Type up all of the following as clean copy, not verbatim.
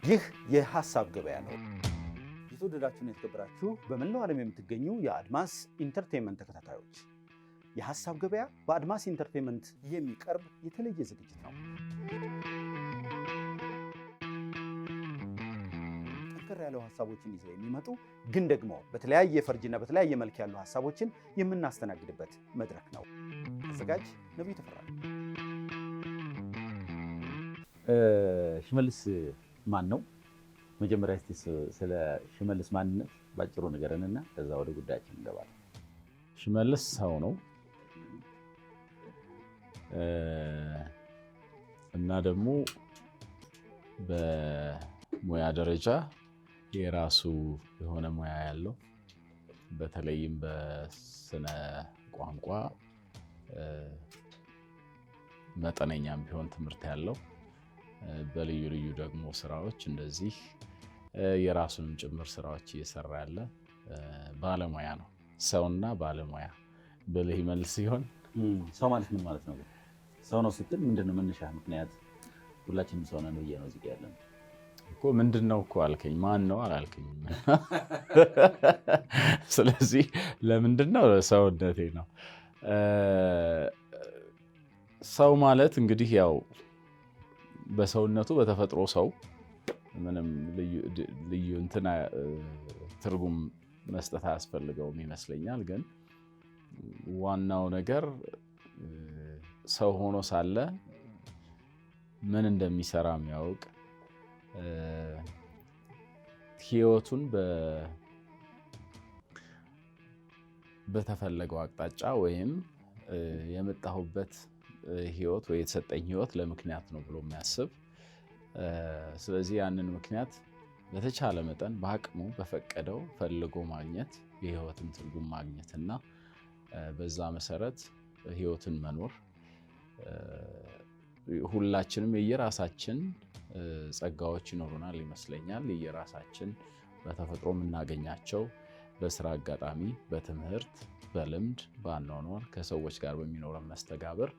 ይህ የሐሳብ ገበያ ነው። የተወደዳችሁና የተከበራችሁ በመላው ዓለም የምትገኙ የአድማስ ኢንተርቴይንመንት ተከታታዮች የሐሳብ ገበያ በአድማስ ኢንተርቴይንመንት የሚቀርብ የተለየ ዝግጅት ነው። ጠንከር ያለው ሐሳቦችን ይዘው የሚመጡ ግን ደግሞ በተለያየ ፈርጅና በተለያየ መልክ ያሉ ሐሳቦችን የምናስተናግድበት መድረክ ነው። አዘጋጅ ነቢዩ ተፈራ። ሽመልስ ማን ነው? መጀመሪያ እስቲ ስለ ሽመልስ ማንነት ባጭሩ ንገረንና ከዛ ወደ ጉዳያችን እንገባለን። ሽመልስ ሰው ነው እና ደግሞ በሙያ ደረጃ የራሱ የሆነ ሙያ ያለው በተለይም በስነ ቋንቋ መጠነኛም ቢሆን ትምህርት ያለው በልዩ ልዩ ደግሞ ስራዎች እንደዚህ የራሱንም ጭምር ስራዎች እየሰራ ያለ ባለሙያ ነው። ሰውና ባለሙያ ብልህ ይመልስ ሲሆን ሰው ማለት ምን ማለት ነው? ሰው ነው ስትል ምንድነው መነሻ ምክንያት? ሁላችንም ሰው ነን ብዬ ነው እዚህ ጋር ያለን እኮ። ምንድነው እኮ አልከኝ፣ ማን ነው አላልከኝም። ስለዚህ ለምንድነው ሰውነቴ ነው። ሰው ማለት እንግዲህ ያው በሰውነቱ በተፈጥሮ ሰው ምንም ልዩ እንትና ትርጉም መስጠት አያስፈልገውም ይመስለኛል። ግን ዋናው ነገር ሰው ሆኖ ሳለ ምን እንደሚሰራ የሚያውቅ ህይወቱን በተፈለገው አቅጣጫ ወይም የመጣሁበት ህይወት ወይ የተሰጠኝ ህይወት ለምክንያት ነው ብሎ የሚያስብ፣ ስለዚህ ያንን ምክንያት በተቻለ መጠን በአቅሙ በፈቀደው ፈልጎ ማግኘት የህይወትን ትርጉም ማግኘትና በዛ መሰረት ህይወትን መኖር። ሁላችንም የየራሳችን ጸጋዎች ይኖሩናል ይመስለኛል። የየራሳችን በተፈጥሮ የምናገኛቸው በስራ አጋጣሚ፣ በትምህርት፣ በልምድ፣ በአኗኗር ከሰዎች ጋር በሚኖረን መስተጋብር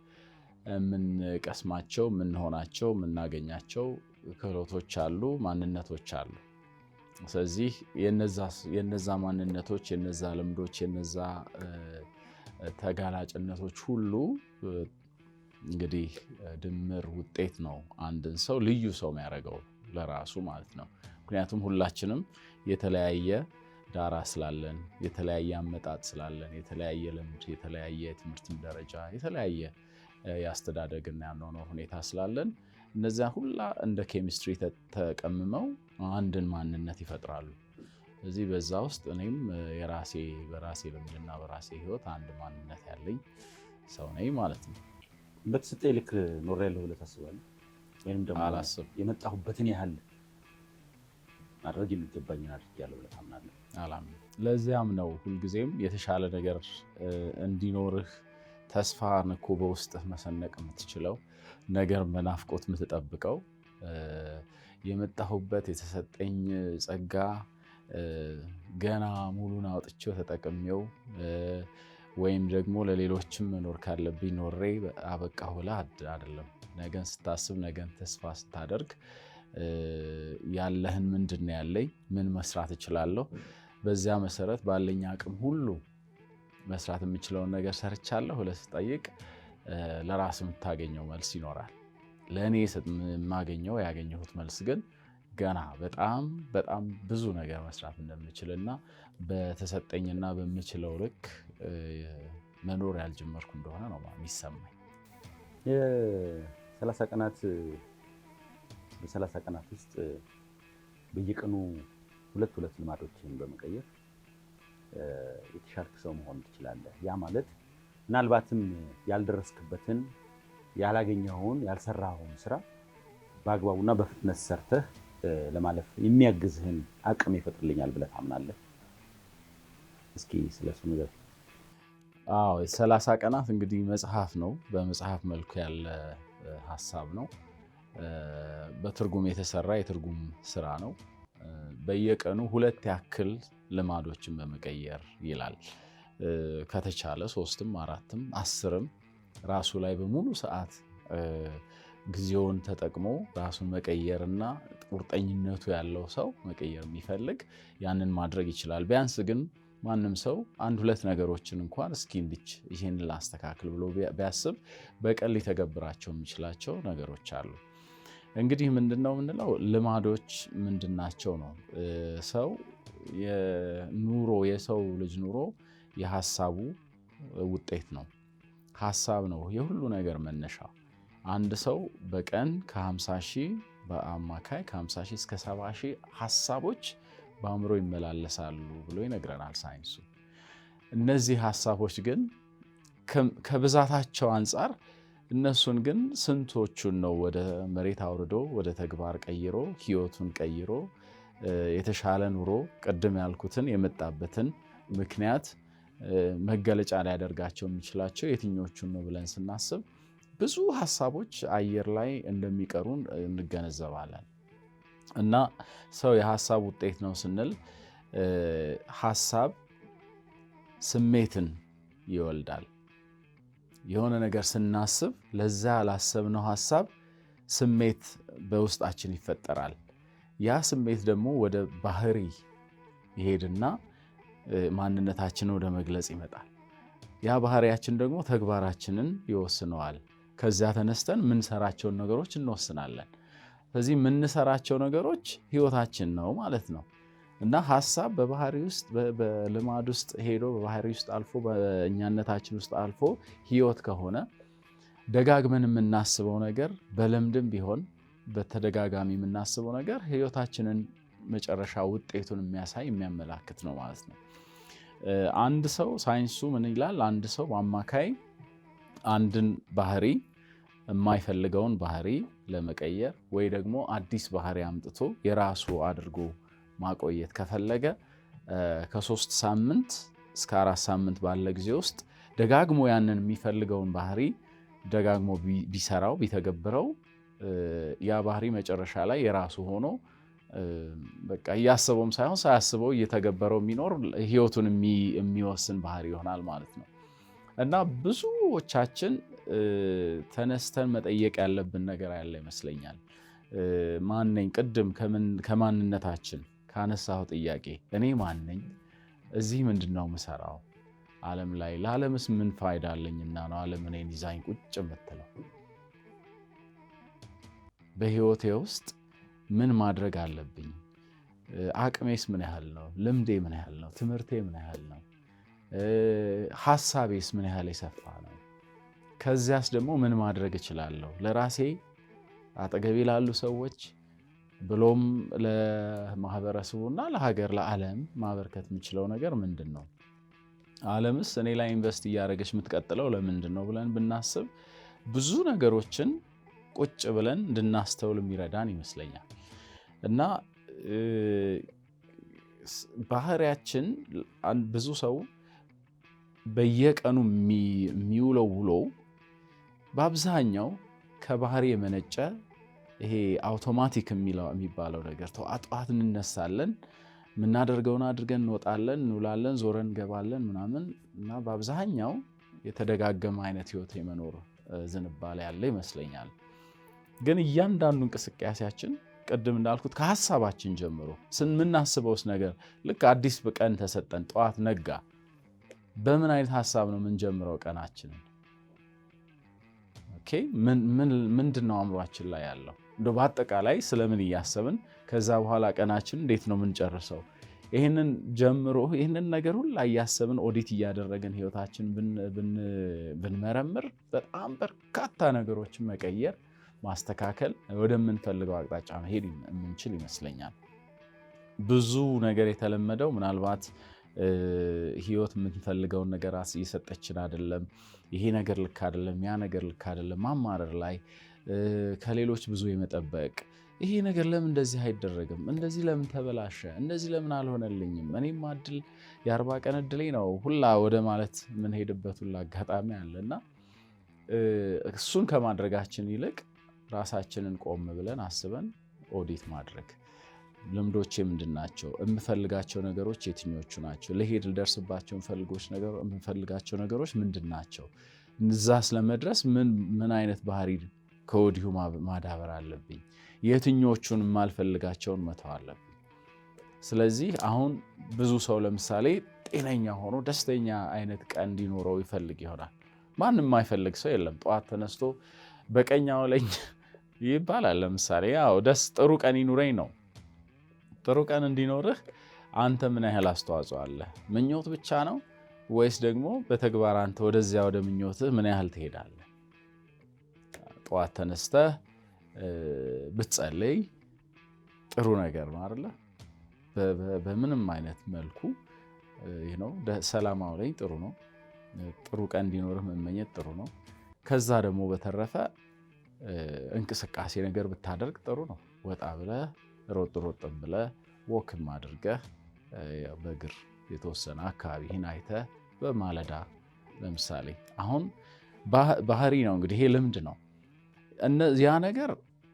የምንቀስማቸው የምንሆናቸው የምናገኛቸው ክህሎቶች አሉ፣ ማንነቶች አሉ። ስለዚህ የነዛ ማንነቶች፣ የነዛ ልምዶች፣ የነዛ ተጋላጭነቶች ሁሉ እንግዲህ ድምር ውጤት ነው አንድን ሰው ልዩ ሰው የሚያደርገው ለራሱ ማለት ነው። ምክንያቱም ሁላችንም የተለያየ ዳራ ስላለን፣ የተለያየ አመጣጥ ስላለን፣ የተለያየ ልምድ፣ የተለያየ የትምህርት ደረጃ፣ የተለያየ ያስተዳደግና ያኗኗር ሁኔታ ስላለን እነዚያ ሁላ እንደ ኬሚስትሪ ተቀምመው አንድን ማንነት ይፈጥራሉ። ስለዚህ በዛ ውስጥ እኔም በራሴ ልምድና በራሴ ህይወት አንድ ማንነት ያለኝ ሰው ነኝ ማለት ነው። በተሰጠኝ ልክ ኖሬያለሁ ብለህ ታስባለህ? ወይም ደግሞ አላስብም። የመጣሁበትን ያህል ማድረግ የሚገባኝን አድርጌያለሁ ብለህ ታምናለህ? አላምንም። ለዚያም ነው ሁልጊዜም የተሻለ ነገር እንዲኖርህ ተስፋን እኮ በውስጥህ መሰነቅ የምትችለው ነገር በናፍቆት የምትጠብቀው የመጣሁበት የተሰጠኝ ጸጋ ገና ሙሉን አውጥቼው ተጠቅሜው ወይም ደግሞ ለሌሎችም መኖር ካለብኝ ኖሬ አበቃሁ ብለህ አይደለም። ነገን ስታስብ፣ ነገን ተስፋ ስታደርግ ያለህን ምንድን ነው ያለኝ፣ ምን መስራት እችላለሁ፣ በዚያ መሰረት ባለኝ አቅም ሁሉ መስራት የምችለውን ነገር ሰርቻለሁ ብለህ ስትጠይቅ ለራስ የምታገኘው መልስ ይኖራል። ለእኔ የማገኘው ያገኘሁት መልስ ግን ገና በጣም በጣም ብዙ ነገር መስራት እንደምችልና በተሰጠኝና በምችለው ልክ መኖር ያልጀመርኩ እንደሆነ ነው የሚሰማኝ። በ30 ቀናት ውስጥ በየቀኑ ሁለት ልማዶችን በመቀየር የተሻልክ ሰው መሆን ትችላለህ። ያ ማለት ምናልባትም ያልደረስክበትን፣ ያላገኘኸውን፣ ያልሰራኸውን ስራ በአግባቡና በፍጥነት ሰርተህ ለማለፍ የሚያግዝህን አቅም ይፈጥርልኛል ብለህ ታምናለህ? እስኪ ስለሱ ነገር። አዎ፣ 30 ቀናት እንግዲህ መጽሐፍ ነው። በመጽሐፍ መልኩ ያለ ሐሳብ ነው። በትርጉም የተሰራ የትርጉም ስራ ነው። በየቀኑ 2 ያክል ልማዶችን በመቀየር ይላል። ከተቻለ 3ም 4ም 10ም ራሱ ላይ በሙሉ ሰዓት ጊዜውን ተጠቅሞ ራሱን መቀየርና ቁርጠኝነቱ ያለው ሰው መቀየር የሚፈልግ ያንን ማድረግ ይችላል። ቢያንስ ግን ማንም ሰው አንድ ሁለት ነገሮችን እንኳን እስኪ እንድች ይሄን ላስተካክል ብሎ ቢያስብ በቀል ሊተገብራቸው የሚችላቸው ነገሮች አሉ። እንግዲህ ምንድነው የምንለው ልማዶች ምንድናቸው ነው? ሰው የሰው ልጅ ኑሮ የሐሳቡ ውጤት ነው። ሐሳብ ነው የሁሉ ነገር መነሻ። አንድ ሰው በቀን ከ50 ሺህ በአማካይ ከ50 ሺህ እስከ 70 ሺህ ሐሳቦች በአእምሮ ይመላለሳሉ ብሎ ይነግረናል ሳይንሱ። እነዚህ ሐሳቦች ግን ከብዛታቸው አንጻር እነሱን ግን ስንቶቹን ነው ወደ መሬት አውርዶ ወደ ተግባር ቀይሮ ህይወቱን ቀይሮ የተሻለ ኑሮ ቅድም ያልኩትን የመጣበትን ምክንያት መገለጫ ሊያደርጋቸው የሚችላቸው የትኞቹን ነው ብለን ስናስብ ብዙ ሐሳቦች አየር ላይ እንደሚቀሩን እንገነዘባለን። እና ሰው የሐሳብ ውጤት ነው ስንል ሐሳብ ስሜትን ይወልዳል። የሆነ ነገር ስናስብ ለዛ ላሰብነው ሐሳብ ስሜት በውስጣችን ይፈጠራል። ያ ስሜት ደግሞ ወደ ባህሪ ይሄድና ማንነታችንን ወደ መግለጽ ይመጣል። ያ ባህሪያችን ደግሞ ተግባራችንን ይወስነዋል። ከዚያ ተነስተን የምንሰራቸውን ነገሮች እንወስናለን። ስለዚህ የምንሰራቸው ነገሮች ህይወታችን ነው ማለት ነው። እና ሐሳብ በባህሪ ውስጥ በልማድ ውስጥ ሄዶ በባህሪ ውስጥ አልፎ በእኛነታችን ውስጥ አልፎ ህይወት ከሆነ ደጋግመን የምናስበው ነገር በልምድም ቢሆን በተደጋጋሚ የምናስበው ነገር ህይወታችንን መጨረሻ ውጤቱን የሚያሳይ የሚያመላክት ነው ማለት ነው። አንድ ሰው ሳይንሱ ምን ይላል? አንድ ሰው በአማካይ አንድን ባህሪ የማይፈልገውን ባህሪ ለመቀየር ወይ ደግሞ አዲስ ባህሪ አምጥቶ የራሱ አድርጎ ማቆየት ከፈለገ ከ3 ሳምንት እስከ 4 ሳምንት ባለ ጊዜ ውስጥ ደጋግሞ ያንን የሚፈልገውን ባህሪ ደጋግሞ ቢሰራው ቢተገብረው ያ ባህሪ መጨረሻ ላይ የራሱ ሆኖ በቃ እያሰበውም ሳይሆን ሳያስበው እየተገበረው የሚኖር ህይወቱን የሚወስን ባህሪ ይሆናል ማለት ነው። እና ብዙዎቻችን ተነስተን መጠየቅ ያለብን ነገር ያለ ይመስለኛል። ማን ነኝ? ቅድም ከማንነታችን ካነሳው ጥያቄ እኔ ማን ነኝ? እዚህ ምንድነው የምሰራው? ዓለም ላይ ለዓለምስ ምን ፋይዳ አለኝና ነው ዓለም እኔን ይዛኝ ቁጭ የምትለው? በህይወቴ ውስጥ ምን ማድረግ አለብኝ? አቅሜስ ምን ያህል ነው? ልምዴ ምን ያህል ነው? ትምህርቴ ምን ያህል ነው? ሐሳቤስ ምን ያህል የሰፋ ነው? ከዚያስ ደግሞ ምን ማድረግ እችላለሁ? ለራሴ አጠገቤ ላሉ ሰዎች ብሎም ለማህበረሰቡና ለሀገር ለዓለም ማበርከት የምችለው ነገር ምንድን ነው? ዓለምስ እኔ ላይ ኢንቨስት እያደረገች የምትቀጥለው ለምንድን ነው ብለን ብናስብ ብዙ ነገሮችን ቁጭ ብለን እንድናስተውል የሚረዳን ይመስለኛል። እና ባህሪያችን ብዙ ሰው በየቀኑ የሚውለው ውሎ በአብዛኛው ከባህሪ የመነጨ ይሄ አውቶማቲክ የሚባለው ነገር ጠዋት እንነሳለን፣ የምናደርገውን አድርገን እንወጣለን፣ እንውላለን፣ ዞረን እንገባለን ምናምን እና በአብዛኛው የተደጋገመ አይነት ህይወት የመኖር ዝንባሌ ያለ ይመስለኛል። ግን እያንዳንዱ እንቅስቃሴያችን ቅድም እንዳልኩት ከሐሳባችን ጀምሮ የምናስበውስ ነገር ልክ አዲስ ቀን ተሰጠን፣ ጠዋት ነጋ፣ በምን አይነት ሐሳብ ነው የምንጀምረው ቀናችንን? ኦኬ ምንድነው አእምሯችን ላይ ያለው? እንደው በአጠቃላይ ስለምን እያሰብን ከዛ በኋላ ቀናችን እንዴት ነው የምንጨርሰው? ይህንን ነገር ሁላ እያሰብን ኦዲት እያደረግን ህይወታችን ብንመረምር በጣም በርካታ ነገሮችን መቀየር ማስተካከል ወደምንፈልገው አቅጣጫ መሄድ የምንችል ይመስለኛል። ብዙ ነገር የተለመደው ምናልባት ህይወት የምንፈልገውን ነገር እየሰጠችን አይደለም፣ ይሄ ነገር ልክ አይደለም፣ ያ ነገር ልክ አይደለም፣ ማማረር ላይ ከሌሎች ብዙ የመጠበቅ ይሄ ነገር ለምን እንደዚህ አይደረግም፣ እንደዚህ ለምን ተበላሸ፣ እንደዚህ ለምን አልሆነልኝም፣ እኔም እድል የ40 ቀን እድሌ ነው ሁላ ወደ ማለት የምንሄድበት ሁላ አጋጣሚ አለና እሱን ከማድረጋችን ይልቅ ራሳችንን ቆም ብለን አስበን ኦዲት ማድረግ፣ ልምዶቼ ምንድን ናቸው? የምፈልጋቸው ነገሮች የትኞቹ ናቸው? ለሄድ ልደርስባቸው የምፈልጋቸው ነገሮች ምንድን ናቸው? እዛ ስለመድረስ ምን አይነት ባህሪ ከወዲሁ ማዳበር አለብኝ። የትኞቹን የማልፈልጋቸውን መተው አለብኝ። ስለዚህ አሁን ብዙ ሰው ለምሳሌ ጤነኛ ሆኖ ደስተኛ አይነት ቀን እንዲኖረው ይፈልግ ይሆናል። ማንም የማይፈልግ ሰው የለም። ጠዋት ተነስቶ በቀኛው ላይ ይባላል። ለምሳሌ ያው ጥሩ ቀን ይኑረኝ ነው። ጥሩ ቀን እንዲኖርህ አንተ ምን ያህል አስተዋጽኦ አለ? ምኞት ብቻ ነው ወይስ ደግሞ በተግባር አንተ ወደዚያ ወደ ምኞትህ ምን ያህል ትሄዳለህ? ጠዋት ተነስተህ ብትጸልይ ጥሩ ነገር ነው አይደለ? በምንም አይነት መልኩ ሰላማው ላይ ጥሩ ነው። ጥሩ ቀን እንዲኖርህ መመኘት ጥሩ ነው። ከዛ ደግሞ በተረፈ እንቅስቃሴ ነገር ብታደርግ ጥሩ ነው። ወጣ ብለህ ሮጥም ብለህ ወክም አድርገህ በእግር የተወሰነ አካባቢህን አይተህ በማለዳ ለምሳሌ አሁን ባህሪ ነው እንግዲህ ይሄ ልምድ ነው። ያ ነገር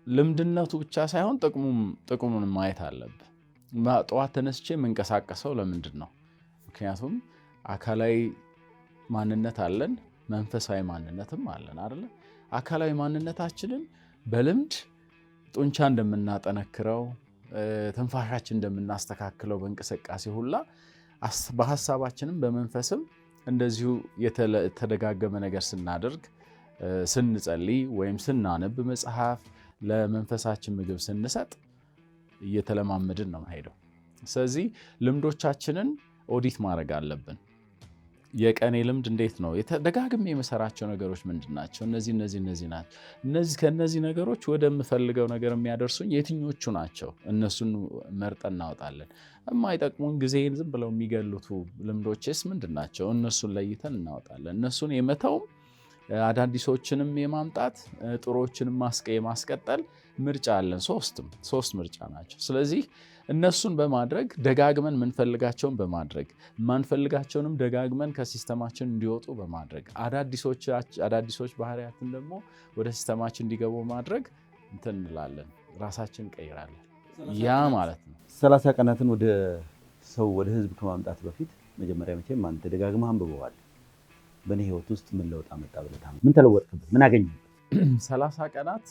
ልምድነቱ ብቻ ሳይሆን ጥቅሙን ማየት አለብህ። ጠዋት ተነስቼ የምንቀሳቀሰው ለምንድን ነው? ምክንያቱም አካላዊ ማንነት አለን፣ መንፈሳዊ ማንነትም አለን አይደለ? አካላዊ ማንነታችንን በልምድ ጡንቻ እንደምናጠነክረው ትንፋሻችን እንደምናስተካክለው በእንቅስቃሴ ሁላ በሐሳባችንም በመንፈስም እንደዚሁ የተደጋገመ ነገር ስናደርግ ስንጸልይ ወይም ስናነብ መጽሐፍ ለመንፈሳችን ምግብ ስንሰጥ እየተለማመድን ነው የምንሄደው። ስለዚህ ልምዶቻችንን ኦዲት ማድረግ አለብን። የቀኔ ልምድ እንዴት ነው? ደጋግሜ የምሰራቸው ነገሮች ምንድን ናቸው? እነዚህ ናቸው። ከእነዚህ ነገሮች ወደምፈልገው ነገር የሚያደርሱኝ የትኞቹ ናቸው? እነሱን መርጠን እናወጣለን። የማይጠቅሙን ጊዜን ዝም ብለው የሚገሉት ልምዶችስ ምንድን ናቸው? እነሱን ለይተን እናወጣለን። እነሱን የመተውም አዳዲሶችንም የማምጣት ጥሮችንም የማስቀጠል ምርጫ አለን። ሶስት ምርጫ ናቸው። ስለዚህ እነሱን በማድረግ ደጋግመን የምንፈልጋቸውን በማድረግ የማንፈልጋቸውንም ደጋግመን ከሲስተማችን እንዲወጡ በማድረግ አዳዲሶች ባህሪያትን ደግሞ ወደ ሲስተማችን እንዲገቡ ማድረግ እንትን እንላለን፣ ራሳችን እንቀይራለን። ያ ማለት ነው 30 ቀናትን ወደ ህዝብ ከማምጣት በፊት መጀመሪያ መቼም አንተ ደጋግመህ አንብበዋል። በእኔ ህይወት ውስጥ ምን ለውጥ አመጣ ብለህ ምን ተለወጥክበት? ምን አገኘህ? 30 ቀናት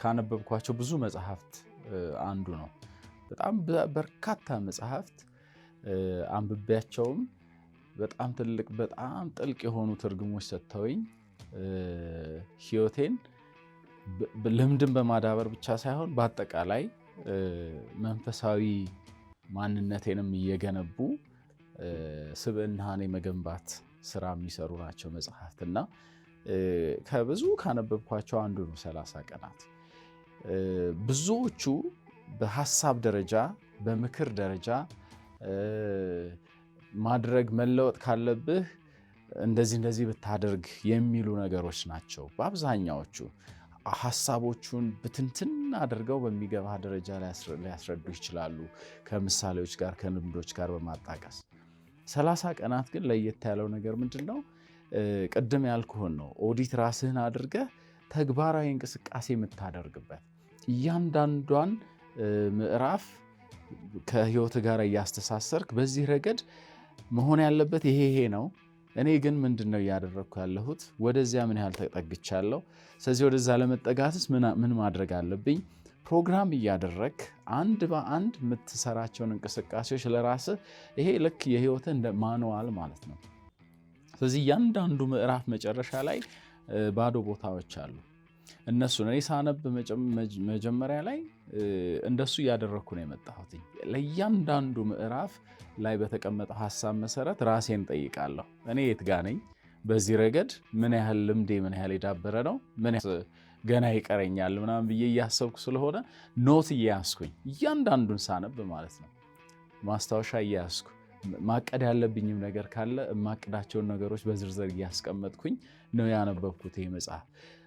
ካነበብኳቸው ብዙ መጽሐፍት አንዱ ነው። በጣም በርካታ መጽሐፍት አንብቤያቸውም በጣም ጥልቅ የሆኑ ትርጉሞች ሰጥተውኝ ህይወቴን ልምድን በማዳበር ብቻ ሳይሆን በአጠቃላይ መንፈሳዊ ማንነቴንም እየገነቡ ስብዕናን የመገንባት ስራ የሚሰሩ ናቸው መጽሐፍትና ከብዙ ካነበብኳቸው አንዱ ነው 30 ቀናት። ብዙዎቹ በሐሳብ ደረጃ በምክር ደረጃ ማድረግ መለወጥ ካለብህ እንደዚህ ብታደርግ የሚሉ ነገሮች ናቸው። በአብዛኛዎቹ ሐሳቦቹን ብትንትን አድርገው በሚገባ ደረጃ ሊያስረዱ ይችላሉ፣ ከምሳሌዎች ጋር ከልምዶች ጋር በማጣቀስ 30 ቀናት ግን ለየት ያለው ነገር ምንድነው? ቅድም ያልኩህን ነው። ኦዲት ራስህን አድርገህ ተግባራዊ እንቅስቃሴ የምታደርግበት እያንዳንዷን ምዕራፍ ከህይወት ጋር እያስተሳሰርክ በዚህ ረገድ መሆን ያለበት ይሄ ነው። እኔ ግን ምንድነው እያደረግኩ ያለሁት? ወደዚያ ምን ያህል ተጠግቻለሁ? ስለዚህ ወደዛ ለመጠጋትስ ምን ማድረግ አለብኝ? ፕሮግራም እያደረግ አንድ በአንድ የምትሰራቸውን እንቅስቃሴዎች ለራስህ ይሄ ልክ የህይወትህ እንደ ማኑዋል ማለት ነው። ስለዚህ እያንዳንዱ ምዕራፍ መጨረሻ ላይ ባዶ ቦታዎች አሉ። እነሱን እኔ ሳነብ መጀመሪያ ላይ እንደሱ እያደረግኩ ነው የመጣሁት። ለእያንዳንዱ ምዕራፍ ላይ በተቀመጠው ሐሳብ መሰረት ራሴን ጠይቃለሁ። እኔ የት ጋ ነኝ? በዚህ ረገድ ምን ያህል ልምዴ ምን ያህል የዳበረ ነው? ምን ገና ይቀረኛል ምናምን ብዬ እያሰብኩ ስለሆነ ኖት እያያዝኩኝ እያንዳንዱን ሳነብ ማለት ነው ማስታወሻ እያያዝኩ ማቀድ ያለብኝም ነገር ካለ የማቅዳቸውን ነገሮች በዝርዝር እያስቀመጥኩኝ ነው ያነበብኩት። ይሄ መጽሐፍ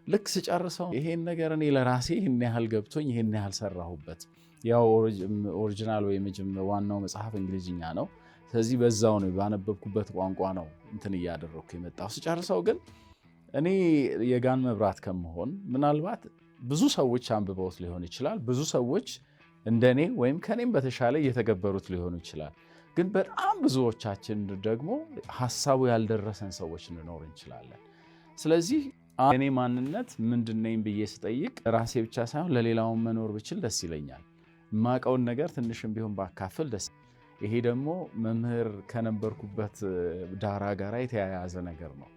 ልክ ስጨርሰው ይሄን ነገር እኔ ለራሴ ይሄን ያህል ገብቶኝ ይሄን ያህል ሰራሁበት። ያው ኦሪጂናል ወይ ዋናው መጽሐፍ እንግሊዝኛ ነው። ስለዚህ በዛው ነው ባነበብኩበት ቋንቋ ነው እንትን እያደረኩ የመጣው። ስጨርሰው ግን እኔ የጋን መብራት ከመሆን ምናልባት ብዙ ሰዎች አንብበውት ሊሆን ይችላል። ብዙ ሰዎች እንደኔ ወይም ከኔም በተሻለ እየተገበሩት ሊሆኑ ይችላል። ግን በጣም ብዙዎቻችን ደግሞ ሐሳቡ ያልደረሰን ሰዎች ልኖር እንችላለን። ስለዚህ እኔ ማንነት ምንድነኝ ብዬ ስጠይቅ ራሴ ብቻ ሳይሆን ለሌላው መኖር ብችል ደስ ይለኛል። ማቀውን ነገር ትንሽም ቢሆን ባካፍል ደስ። ይሄ ደግሞ መምህር ከነበርኩበት ዳራ ጋራ የተያያዘ ነገር ነው።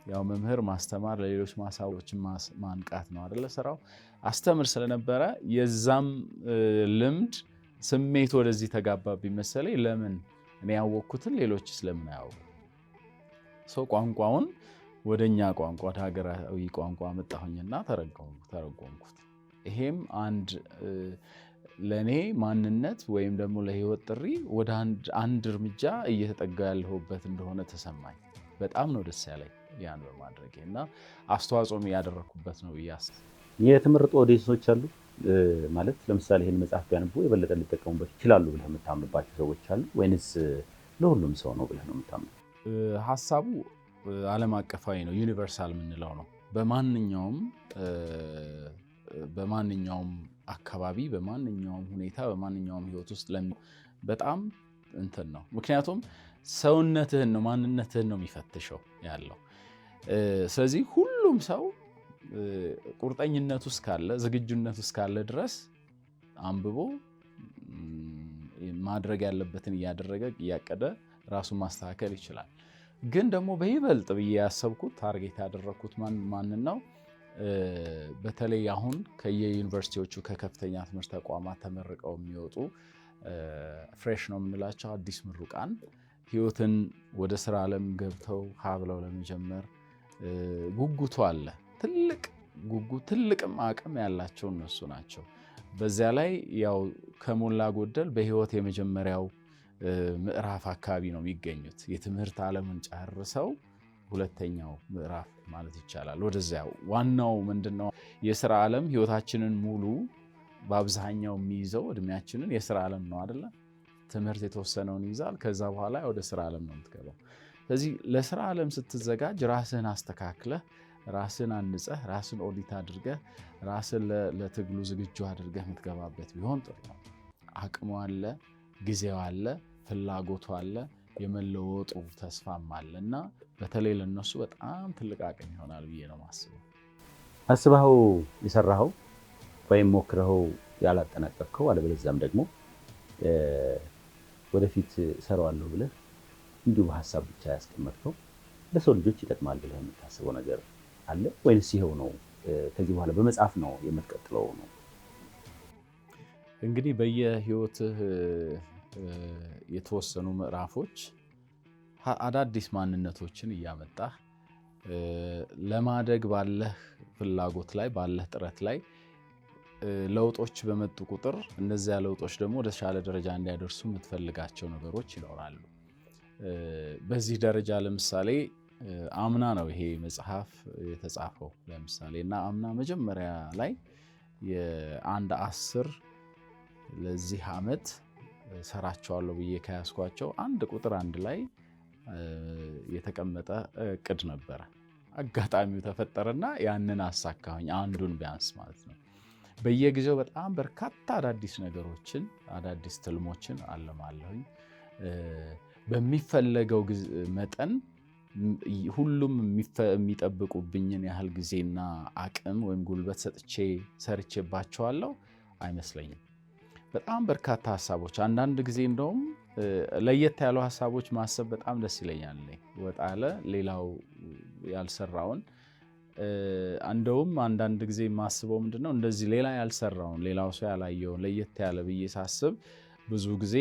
ያው መምህር ማስተማር ለሌሎች ማሳወችን ማንቃት ነው አይደለ ስራው። አስተምር ስለነበረ የዛም ልምድ ስሜት ወደዚህ ተጋባብኝ መሰለኝ። ለምን እኔ ያወቅኩትን ሌሎች ስለምን አያውቁ? ሰው ቋንቋውን ወደኛ ቋንቋ ወደ ሀገራዊ ቋንቋ መጣሁኝና ተረጎምኩት። ይሄም ለኔ ማንነት ወይም ደግሞ ለህይወት ጥሪ ወደ አንድ እርምጃ እየተጠጋ ያለሁበት እንደሆነ ተሰማኝ። በጣም ነው ደስ ያለኝ ያን በማድረጌ እና አስተዋጽኦም ያደረኩበት ነው ብያስ። የተመረጡ ኦዲየንሶች አሉ ማለት ለምሳሌ ይሄን መጽሐፍ ቢያነቡ የበለጠ ሊጠቀሙበት ይችላሉ ብለህ የምታምንባቸው ሰዎች አሉ ወይንስ ለሁሉም ሰው ነው ብለህ ነው የምታምነው? ሐሳቡ ዓለም አቀፋዊ ነው፣ ዩኒቨርሳል የምንለው ነው። በማንኛውም አካባቢ፣ በማንኛውም ሁኔታ፣ በማንኛውም ህይወት ውስጥ በጣም እንትን ነው። ምክንያቱም ሰውነትህን ነው ማንነትህን ነው የሚፈትሸው ያለው። ስለዚህ ሁሉም ሰው ቁርጠኝነት ውስጥ ካለ ዝግጁነት ውስጥ ካለ ድረስ አንብቦ ማድረግ ያለበትን እያደረገ እያቀደ ራሱን ማስተካከል ይችላል። ግን ደግሞ በይበልጥ ብዬ ያሰብኩት ታርጌት ያደረኩት ማንን ነው? በተለይ አሁን ከየዩኒቨርሲቲዎቹ ከከፍተኛ ትምህርት ተቋማት ተመርቀው የሚወጡ ፍሬሽ ነው የምንላቸው አዲስ ምሩቃን ህይወትን ወደ ስራ ዓለም ገብተው ሀብለው ለመጀመር ጉጉቱ አለ። ትልቅ ጉጉት ትልቅም አቅም ያላቸው እነሱ ናቸው። በዚያ ላይ ያው ከሞላ ጎደል በህይወት የመጀመሪያው ምዕራፍ አካባቢ ነው የሚገኙት። የትምህርት ዓለምን ጨርሰው ሁለተኛው ምዕራፍ ማለት ይቻላል። ወደዚያው ዋናው ምንድነው የሥራ ዓለም ህይወታችንን ሙሉ በአብዛኛው የሚይዘው እድሜያችንን የሥራ ዓለም ነው አይደለ? ትምህርት የተወሰነውን ይዛል። ከዛ በኋላ ወደ ሥራ ዓለም ነው የምትገባው። ስለዚህ ለሥራ ዓለም ስትዘጋጅ ራስህን አስተካክለህ ራስን አንጸህ ራስን ኦዲት አድርገህ ራስን ለትግሉ ዝግጁ አድርገህ የምትገባበት ቢሆን ጥሩ ነው። አቅሙ አለ፣ ጊዜው አለ፣ ፍላጎቱ አለ፣ የመለወጡ ተስፋም አለና በተለይ ለነሱ በጣም ትልቅ አቅም ይሆናል ብዬ ነው ማስበው። አስበኸው የሰራኸው ወይም ሞክረኸው ያላጠናቀቅከው አለበለዚያም ደግሞ ወደፊት ሰራዋለሁ ብለህ እንዲሁ በሐሳብ ብቻ ያስቀመጥከው ለሰው ልጆች ይጠቅማል ብለህ የምታስበው ነገር አለ ወይንስ ይሄው ነው ከዚህ በኋላ በመጽሐፍ ነው የምትቀጥለው ነው? እንግዲህ በየህይወትህ የተወሰኑ ምዕራፎች አዳዲስ ማንነቶችን እያመጣህ ለማደግ ባለህ ፍላጎት ላይ ባለህ ጥረት ላይ ለውጦች በመጡ ቁጥር እነዚያ ለውጦች ደግሞ ወደ ተሻለ ደረጃ እንዲያደርሱ የምትፈልጋቸው ነገሮች ይኖራሉ። በዚህ ደረጃ ለምሳሌ አምና ነው ይሄ መጽሐፍ የተጻፈው ለምሳሌ እና አምና መጀመሪያ ላይ የአንድ 10 ለዚህ ዓመት ሰራቸዋለሁ ብዬ ከያዝኳቸው ቁጥር 1 ላይ የተቀመጠ እቅድ ነበረ። አጋጣሚው ተፈጠረና ያንን አሳካሁኝ፣ አንዱን ቢያንስ ማለት ነው። በየጊዜው በጣም በርካታ አዳዲስ ነገሮችን አዳዲስ ትልሞችን አለማለሁኝ። በሚፈለገው መጠን ሁሉም የሚጠብቁብኝን ያህል ጊዜና አቅም ወይም ጉልበት ሰጥቼ ሰርቼባቸዋለሁ አይመስለኝም። በጣም በርካታ ሀሳቦች አንዳንድ ጊዜ እንደውም ለየት ያሉ ሀሳቦች ማሰብ በጣም ደስ ይለኛል። ወጣ ያለ ሌላው ያልሰራውን እንደውም አንዳንድ ጊዜ የማስበው ምንድነው እንደዚህ ሌላ ያልሰራውን ሌላው ሰው ያላየውን ለየት ያለ ብዬ ሳስብ ብዙ ጊዜ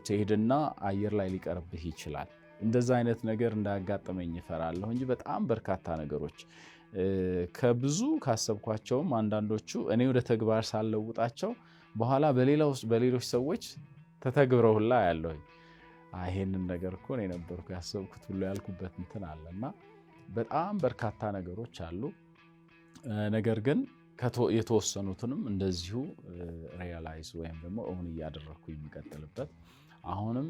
ትሄድና አየር ላይ ሊቀርብህ ይችላል። እንደዛ አይነት ነገር እንዳያጋጥመኝ እፈራለሁ እንጂ በጣም በርካታ ነገሮች ከብዙ ካሰብኳቸውም አንዳንዶቹ እኔ ወደ ተግባር ሳልለውጣቸው በኋላ በሌሎች ሰዎች ተተግብረውላ ያለሁኝ ይሄንን ነገር እኮ ነው የነበርኩ ያሰብኩት ሁሉ ያልኩበት እንትን አለና በጣም በርካታ ነገሮች አሉ። ነገር ግን የተወሰኑትንም እንደዚሁ ሪያላይዝ ወይም ደግሞ እውን እያደረኩ የሚቀጥልበት አሁንም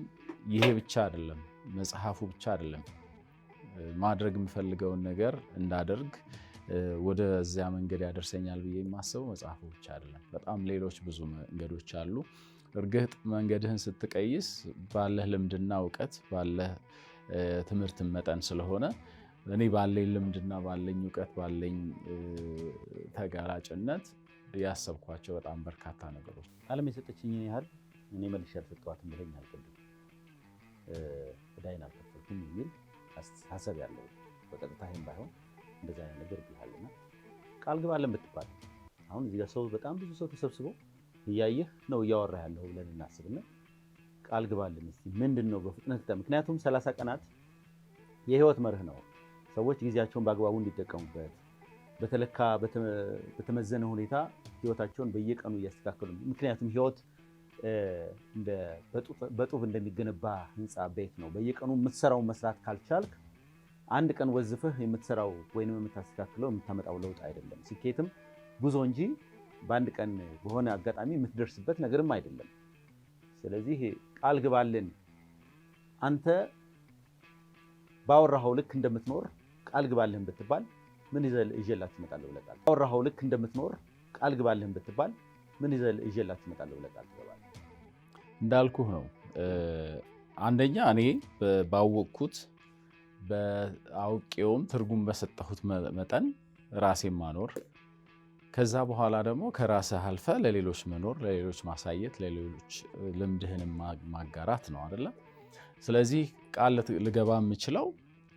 ይሄ ብቻ አይደለም፣ መጽሐፉ ብቻ አይደለም ማድረግ የምፈልገውን ነገር እንዳደርግ ወደዚያ መንገድ ያደርሰኛል ብዬ የማስበው መጽሐፉ ብቻ አይደለም። በጣም ሌሎች ብዙ መንገዶች አሉ። እርግጥ መንገድህን ስትቀይስ ባለህ ልምድና እውቀት ባለህ ትምህርት መጠን ስለሆነ እኔ ባለኝ ልምድና ባለኝ ዕውቀት ባለኝ ተጋላጭነት ያሰብኳቸው በጣም በርካታ ነገሮች ዓለም የሰጠችኝን ያህል እኔ መልሼ አልሰጠኋትም ብለኝ አልፈልግም እዳይን አልከፈልኩም የሚል ሀሳብ ያለው በቀጥታ ይሄን ባይሆን እንደዛ አይነት ነገር ይላልና ቃል ግባለን ብትባል አሁን እዚህ ጋር ሰው በጣም ብዙ ሰው ተሰብስቦ እያየህ ነው እያወራ ያለው ብለን እናስብና ቃል ግባለን እስቲ ምንድነው በፍጥነት ምክንያቱም 30 ቀናት የህይወት መርህ ነው ሰዎች ጊዜያቸውን በአግባቡ እንዲጠቀሙበት በተለካ በተመዘነ ሁኔታ ህይወታቸውን በየቀኑ እያስተካከሉ ምክንያቱም ህይወት እንደ በጡብ እንደሚገነባ ህንጻ ቤት ነው በየቀኑ የምትሰራው መስራት ካልቻልክ አንድ ቀን ወዝፈህ የምትሰራው ወይንም የምታስተካክለው የምታመጣው ለውጥ አይደለም ስኬትም ጉዞ እንጂ በአንድ ቀን በሆነ አጋጣሚ የምትደርስበት ነገርም አይደለም ስለዚህ ቃል ግባልን አንተ ባወራኸው ልክ እንደምትኖር ቃል ግባልን ብትባል ምን ይዘላችሁ እመጣለሁ ብለቃል ባወራኸው ልክ እንደምትኖር ቃል ግባልን ብትባል ምን ይዘላችሁ እመጣለሁ ብለቃል ተባለ እንዳልኩህ ነው አንደኛ እኔ ባወቅኩት በአውቄውም ትርጉም በሰጠሁት መጠን ራሴን ማኖር ከዛ በኋላ ደግሞ ከራስህ አልፈ ለሌሎች መኖር ለሌሎች ማሳየት ለሌሎች ልምድህን ማጋራት ነው አይደል ስለዚህ ቃል ልገባ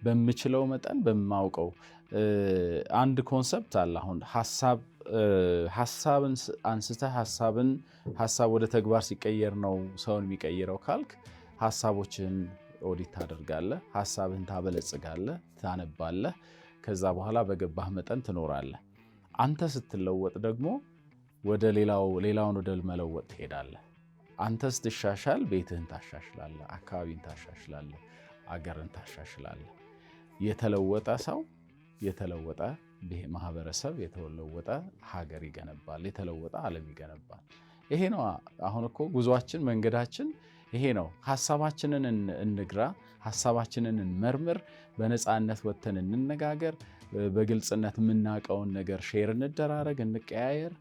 በምችለው መጠን በማውቀው አንድ ኮንሰፕት አለ አሁን ሐሳብን አንስተህ ሐሳብ ወደ ተግባር ሲቀየር ነው ሰውን የሚቀይረው ካልክ ሐሳቦችን ኦዲት ታደርጋለህ ሐሳብህን ታበለጽጋለህ ታነባለህ ከዛ በኋላ በገባህ መጠን ትኖራለህ አንተ ስትለወጥ ደግሞ ወደ ሌላውን ወደ መለወጥ ትሄዳለህ አንተ ስትሻሻል ቤትህን ታሻሽላለህ አካባቢን ታሻሽላለህ አገርን ታሻሽላለህ የተለወጠ ሰው የተለወጠ ማህበረሰብ የተለወጠ ሀገር ይገነባል የተለወጠ ዓለም ይገነባል ይሄ ነው አሁን እኮ ጉዟችን መንገዳችን ይሄ ነው ሐሳባችንን እንግራ ሐሳባችንን እንመርምር በነፃነት ወተን እንነጋገር በግልጽነት የምናቀውን ነገር ሼር እንደራረግ እንቀያየር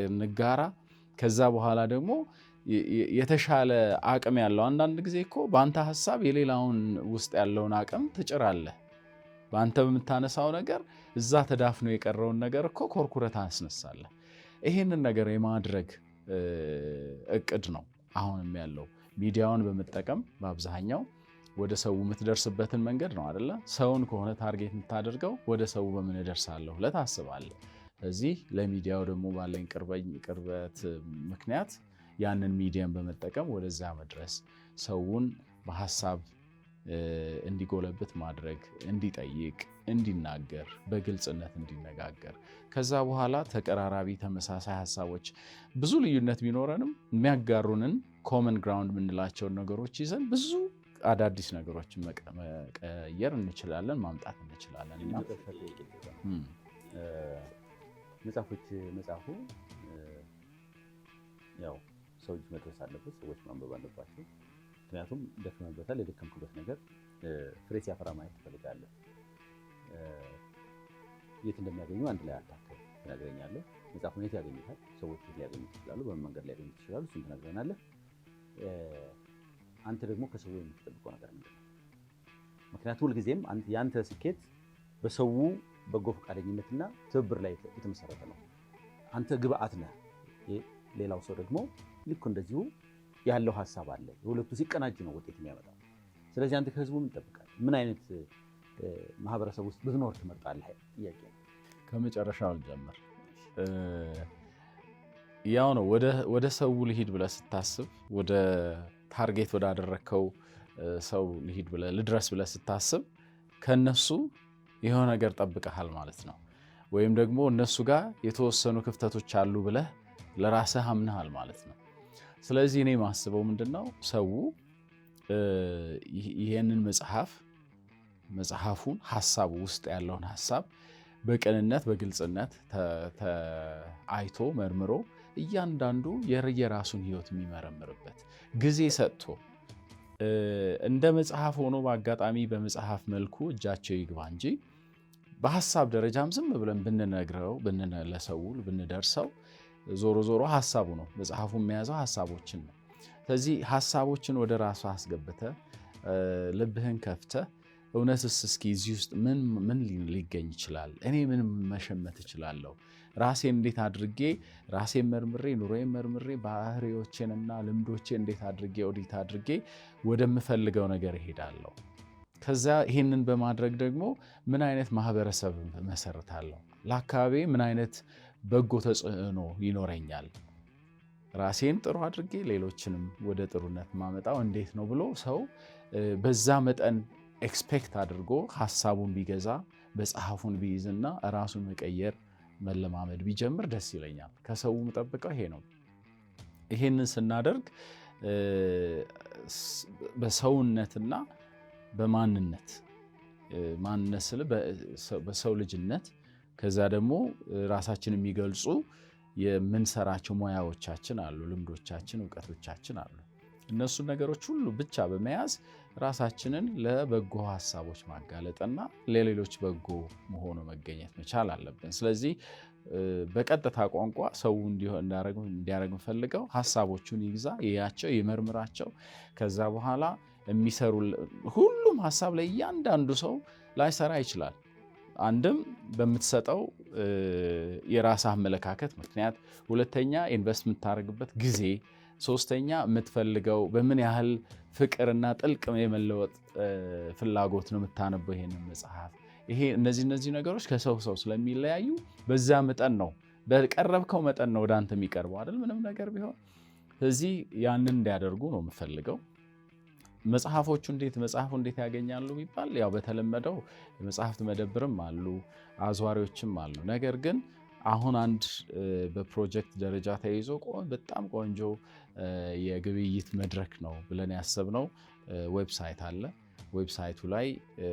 እንጋራ ከዛ በኋላ ደግሞ የተሻለ አቅም ያለው አንዳንድ ጊዜ እኮ በአንተ ሐሳብ የሌላውን ውስጥ ያለውን አቅም ትጭራለህ በአንተ በምታነሳው ነገር እዛ ተዳፍኖ የቀረውን ነገር እኮ ኮርኩረት አስነሳለህ ይሄንን ነገር የማድረግ እቅድ ነው አሁንም ያለው ሚዲያውን በመጠቀም በአብዛኛው ወደ ሰው የምትደርስበትን መንገድ ነው አይደለ ሰውን ከሆነ ታርጌት የምታደርገው ወደ ሰው በምን ደርሳለሁ ለታስባለህ ስለዚህ ለሚዲያው ደግሞ ባለኝ ቅርበት ምክንያት ያንን ሚዲያን በመጠቀም ወደዛ መድረስ ሰውን በሐሳብ እንዲጎለብት ማድረግ እንዲጠይቅ እንዲናገር በግልጽነት እንዲነጋገር ከዛ በኋላ ተቀራራቢ ተመሳሳይ ሐሳቦች ብዙ ልዩነት ቢኖረንም የሚያጋሩንን ኮመን ግራውንድ የምንላቸውን ነገሮች ይዘን ብዙ አዳዲስ ነገሮችን መቀየር እንችላለን ማምጣት እንችላለን እና መጽሐፉ ያው ሰዎች መድረስ አለበት ሰዎች ማንበብ አለባቸው ምክንያቱም ደክመንበታል የደከምኩበት ነገር ፍሬ ሲያፈራ ማየት ትፈልጋለህ የት እንደሚያገኙ አንድ ላይ አታከል ትነግረኛለህ መጽሐፉን የት ያገኙታል ሰዎች ሊያገኙት ይችላሉ በመንገድ ሊያገኙት ይችላሉ እሱን ትነግረናለህ አንተ ደግሞ ከሰው የምትጠብቀው ነገር ምንድን ነው ምክንያቱም ሁልጊዜም ያንተ ስኬት በሰው በጎ ፈቃደኝነትና ትብብር ላይ የተመሰረተ ነው አንተ ግብአት ነህ ሌላው ሰው ደግሞ ልክ እንደዚሁ ያለው ሐሳብ አለ የሁለቱ ሲቀናጅ ነው ውጤት የሚያመጣው ስለዚህ አንተ ከህዝቡ ምን ትጠብቃለህ ምን አይነት ማህበረሰብ ውስጥ ብትኖር ትመርጣለህ ጥያቄ ከመጨረሻው ልጀምር ያው ነው ወደ ሰው ልሂድ ብለህ ስታስብ ወደ ታርጌት ወዳደረከው ሰው ልሂድ ብለህ ልድረስ ብለህ ስታስብ ከነሱ የሆነ ነገር ጠብቀሃል ማለት ነው ወይም ደግሞ እነሱ ጋር የተወሰኑ ክፍተቶች አሉ ብለህ ለራስህ አምነሃል ማለት ነው ስለዚህ እኔ ማስበው ምንድነው ሰው ይሄንን መጽሐፉን ሐሳቡ ውስጥ ያለውን ሐሳብ በቅንነት በግልጽነት አይቶ መርምሮ እያንዳንዱ የራሱን ህይወት የሚመረምርበት ጊዜ ሰጥቶ እንደ መጽሐፍ ሆኖ በአጋጣሚ በመጽሐፍ መልኩ እጃቸው ይግባ እንጂ በሐሳብ ደረጃም ዝም ብለን ብንነግረው ለሰው ብንደርሰው ዞሮ ሐሳቡ ነው መጽሐፉ የሚያዘው ሐሳቦችን ነው ስለዚህ ሐሳቦችን ወደ ራሱ አስገብተ ልብህን ከፍተ እውነትስ እስኪ እዚህ ውስጥ ምን ሊገኝ ይችላል? እኔ ምን መሸመት እችላለሁ? ራሴን እንዴት አድርጌ ራሴን መርምሬ ኑሮዬን መርምሬ ባህሪዎቼንና ልምዶቼን እንዴት አድርጌ ኦዲት አድርጌ ወደምፈልገው ነገር እሄዳለሁ? ከዛ ይህንን በማድረግ ደግሞ ምን አይነት ማህበረሰብ መሰርታለሁ? ለአካባቢ ምን አይነት በጎ ተጽዕኖ ይኖረኛል? ራሴን ጥሩ አድርጌ ሌሎችንም ወደ ጥሩነት ማመጣው እንዴት ነው ብሎ ሰው በዛ መጠን ኤክስፔክት አድርጎ ሐሳቡን ቢገዛ መጽሐፉን ቢይዝና ራሱን መቀየር መለማመድ ቢጀምር ደስ ይለኛል። ከሰው የምጠብቀው ይሄ ነው። ይሄንን ስናደርግ በሰውነትና በማንነት ማንነት ስለ በሰው ልጅነት ከዛ ደግሞ ራሳችን የሚገልጹ የምንሰራቸው ሙያዎቻችን አሉ፣ ልምዶቻችን፣ እውቀቶቻችን አሉ። እነሱ ነገሮች ሁሉ ብቻ በመያዝ ራሳችንን ለበጎ ሐሳቦች ማጋለጥና ለሌሎች በጎ መሆኑ መገኘት መቻል አለብን። ስለዚህ በቀጥታ ቋንቋ ሰው እንዲያደርግ ፈልገው ሐሳቦቹን ይግዛ፣ ይያቸው፣ ይመርምራቸው። ከዛ በኋላ የሚሰሩ ሁሉም ሐሳብ ላይ እያንዳንዱ ሰው ላይሰራ ይችላል። አንድም በምትሰጠው የራስ አመለካከት ምክንያት፣ ሁለተኛ ኢንቨስት የምታደርግበት ጊዜ፣ ሶስተኛ የምትፈልገው በምን ያህል ፍቅርና ጥልቅ የመለወጥ ፍላጎት ነው የምታነበው ይሄንን መጽሐፍ። ይሄ እነዚህ ነገሮች ከሰው ሰው ስለሚለያዩ በዛ መጠን ነው በቀረብከው መጠን ነው ወደ አንተ የሚቀርበው አይደል? ምንም ነገር ቢሆን ስለዚህ ያንን እንዲያደርጉ ነው የምፈልገው። መጽሐፉ እንዴት ያገኛሉ ቢባል ያው በተለመደው የመጽሐፍት መደብርም አሉ፣ አዝዋሪዎችም አሉ። ነገር ግን አሁን አንድ በፕሮጀክት ደረጃ ተይዞ በጣም ቆንጆ የግብይት መድረክ ነው ብለን ያሰብነው ዌብሳይት አለ። ዌብሳይቱ ላይ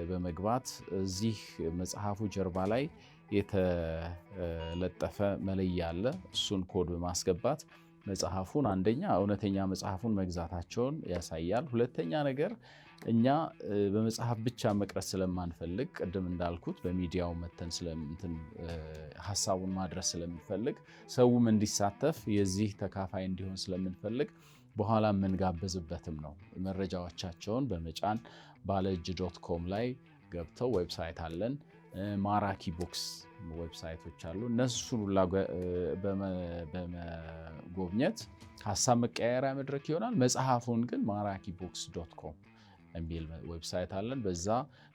በመግባት እዚህ መጽሐፉ ጀርባ ላይ የተለጠፈ መለያ አለ። እሱን ኮድ በማስገባት መጽሐፉን አንደኛ እውነተኛ መጽሐፉን መግዛታቸውን ያሳያል። ሁለተኛ ነገር እኛ በመጽሐፍ ብቻ መቅረት ስለማንፈልግ ቅድም እንዳልኩት በሚዲያው መተን ሐሳቡን ማድረስ ስለምንፈልግ ሰውም እንዲሳተፍ የዚህ ተካፋይ እንዲሆን ስለምንፈልግ በኋላ የምንጋበዝበትም ነው። መረጃዎቻቸውን በመጫን ባለእጅ.com ላይ ገብተው ዌብሳይት አለን። ማራኪ ቦክስ ዌብሳይቶች አሉ። እነሱን ሁላ በመጎብኘት ሐሳብ መቀያየሪያ መድረክ ይሆናል። መጽሐፉን ግን ማራኪቦክስ.com የሚል ዌብሳይት አለን። በዛ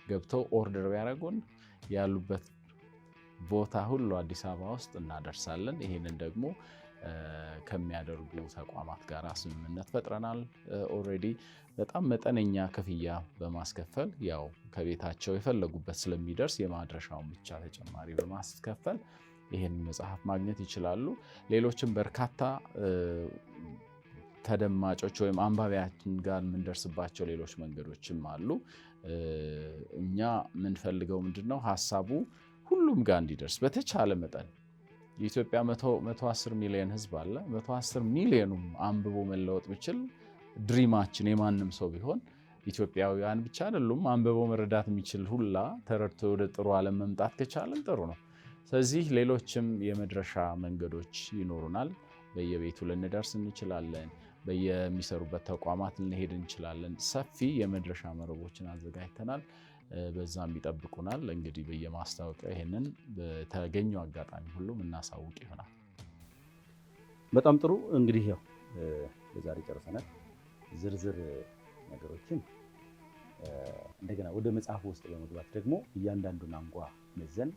ገብተው ኦርደር ቢያደርጉን ያሉበት ቦታ ሁሉ አዲስ አበባ ውስጥ እናደርሳለን። ይሄንን ደግሞ ከሚያደርጉ ተቋማት ጋር ስምምነት ፈጥረናል። ኦልሬዲ በጣም መጠነኛ ክፍያ በማስከፈል ያው ከቤታቸው የፈለጉበት ስለሚደርስ የማድረሻውን ብቻ ተጨማሪ በማስከፈል ይሄን መጽሐፍ ማግኘት ይችላሉ። ሌሎችም በርካታ ተደማጮች ወይም አንባቢያችን ጋር የምንደርስባቸው ሌሎች መንገዶችም አሉ። እኛ የምንፈልገው ምንድነው ሐሳቡ ሁሉም ጋር እንዲደርስ በተቻለ መጠን። የኢትዮጵያ 110 ሚሊዮን ሕዝብ አለ። 110 ሚሊዮኑም አንብቦ መለወጥ ቢችል ድሪማችን የማንም ሰው ቢሆን ኢትዮጵያውያን ብቻ አይደሉም፣ አንብቦ መረዳት የሚችል ሁላ ተረድቶ ወደ ጥሩ ዓለም መምጣት ከቻለን ጥሩ ነው። ስለዚህ ሌሎችም የመድረሻ መንገዶች ይኖሩናል። በየቤቱ ልንደርስ እንችላለን። በየሚሰሩበት ተቋማት ልንሄድ እንችላለን። ሰፊ የመድረሻ መረቦችን አዘጋጅተናል። በዛም ይጠብቁናል። እንግዲህ በየማስታወቂያ ይሄንን በተገኘው አጋጣሚ ሁሉ እናሳውቅ ይሆናል። በጣም ጥሩ። እንግዲህ ያው ለዛሬ ጨርሰናል። ዝርዝር ነገሮችን እንደገና ወደ መጽሐፉ ውስጥ በመግባት ደግሞ እያንዳንዱን አንጓ መዘን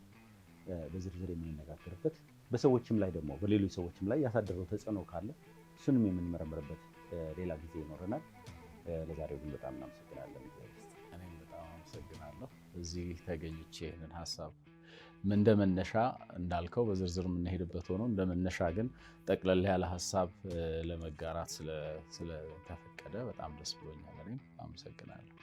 በዝርዝር የምንነጋገርበት በሰዎችም ላይ ደግሞ በሌሎች ሰዎችም ላይ ያሳደረው ተጽዕኖ ካለ እሱንም የምንመረምርበት ሌላ ጊዜ ይኖረናል። ለዛሬው ግን በጣም እናመሰግናለን። እኔም በጣም አመሰግናለሁ። እዚህ ተገኝቼ ይህንን ሀሳብ እንደ መነሻ እንዳልከው በዝርዝር የምንሄድበት ሆኖ እንደ መነሻ ግን ጠቅለል ያለ ሀሳብ ለመጋራት ስለተፈቀደ በጣም ደስ ብሎኛል። እኔም አመሰግናለሁ።